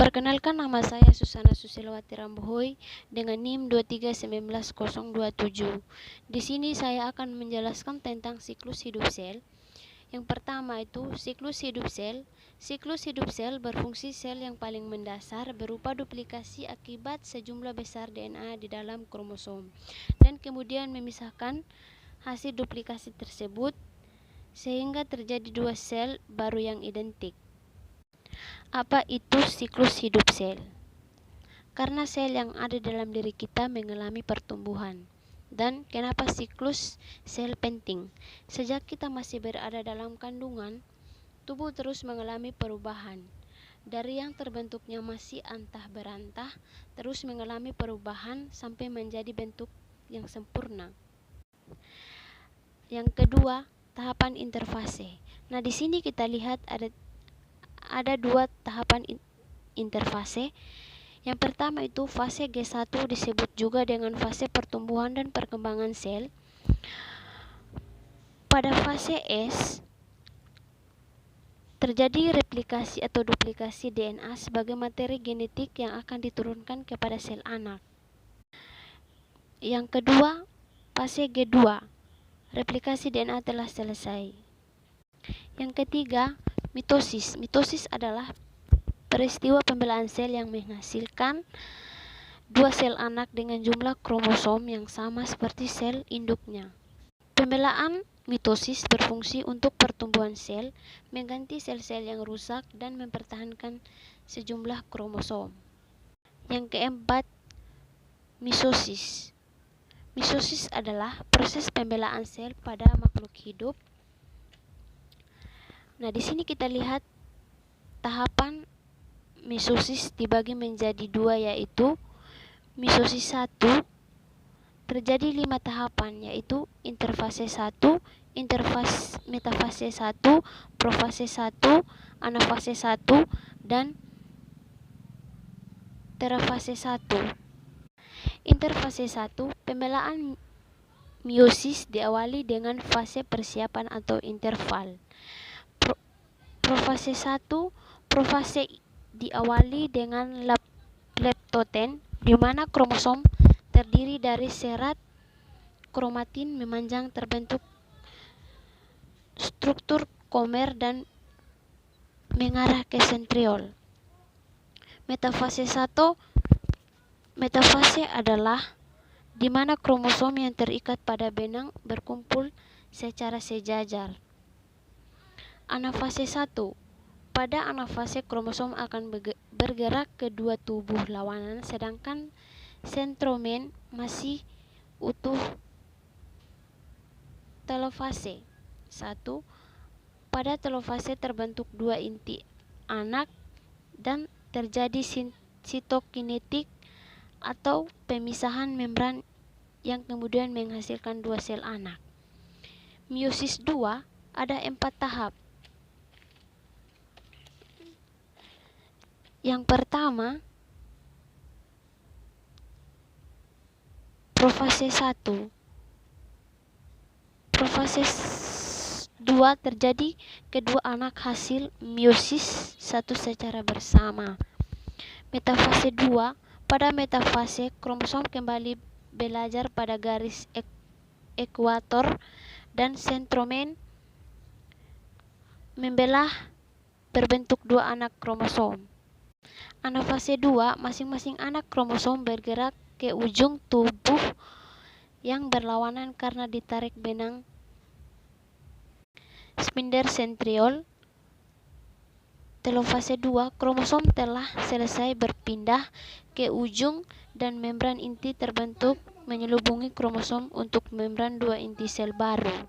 Perkenalkan, nama saya Susana Susilowati Rambohoy dengan NIM 2319027. Di sini saya akan menjelaskan tentang siklus hidup sel. Yang pertama itu siklus hidup sel. Siklus hidup sel berfungsi sel yang paling mendasar berupa duplikasi akibat sejumlah besar DNA di dalam kromosom dan kemudian memisahkan hasil duplikasi tersebut sehingga terjadi dua sel baru yang identik. Apa itu siklus hidup sel? Karena sel yang ada dalam diri kita mengalami pertumbuhan. Dan kenapa siklus sel penting? Sejak kita masih berada dalam kandungan, tubuh terus mengalami perubahan. Dari yang terbentuknya masih antah berantah, terus mengalami perubahan sampai menjadi bentuk yang sempurna. Yang kedua, tahapan interfase. Nah, di sini kita lihat ada dua tahapan interfase. Yang pertama itu fase G1, disebut juga dengan fase pertumbuhan dan perkembangan sel. Pada fase S terjadi replikasi atau duplikasi DNA sebagai materi genetik yang akan diturunkan kepada sel anak. Yang kedua, fase G2, replikasi DNA telah selesai. Yang ketiga, mitosis. Mitosis adalah peristiwa pembelaan sel yang menghasilkan dua sel anak dengan jumlah kromosom yang sama seperti sel induknya. Pembelaan mitosis berfungsi untuk pertumbuhan sel, mengganti sel-sel yang rusak dan mempertahankan sejumlah kromosom. Yang keempat, meiosis. Meiosis adalah proses pembelaan sel pada makhluk hidup. Nah, di sini kita lihat tahapan meiosis dibagi menjadi dua, yaitu meiosis 1 terjadi 5 tahapan, yaitu interfase 1, metafase 1, profase 1, anafase 1, dan terafase 1. Interfase 1, pembelaan meiosis diawali dengan fase persiapan atau interval. Profase 1, profase diawali dengan leptoten, di mana kromosom terdiri dari serat kromatin memanjang terbentuk struktur komer dan mengarah ke sentriol. Metafase adalah di mana kromosom yang terikat pada benang berkumpul secara sejajar. Anafase 1. Pada anafase kromosom akan bergerak ke dua tubuh lawanan, sedangkan sentromen masih utuh. Telofase 1. Pada telofase terbentuk dua inti anak dan terjadi sitokinetik atau pemisahan membran yang kemudian menghasilkan dua sel anak. Meiosis 2 ada 4 tahap. Yang pertama, profase 1. Profase 2 terjadi kedua anak hasil meiosis 1 secara bersama. Metafase 2, pada metafase kromosom kembali belajar pada garis ekuator dan sentromen membelah berbentuk dua anak kromosom. Anafase 2, masing-masing anak kromosom bergerak ke ujung tubuh yang berlawanan karena ditarik benang spindle sentriol. Telofase 2, kromosom telah selesai berpindah ke ujung dan membran inti terbentuk menyelubungi kromosom untuk membran dua inti sel baru.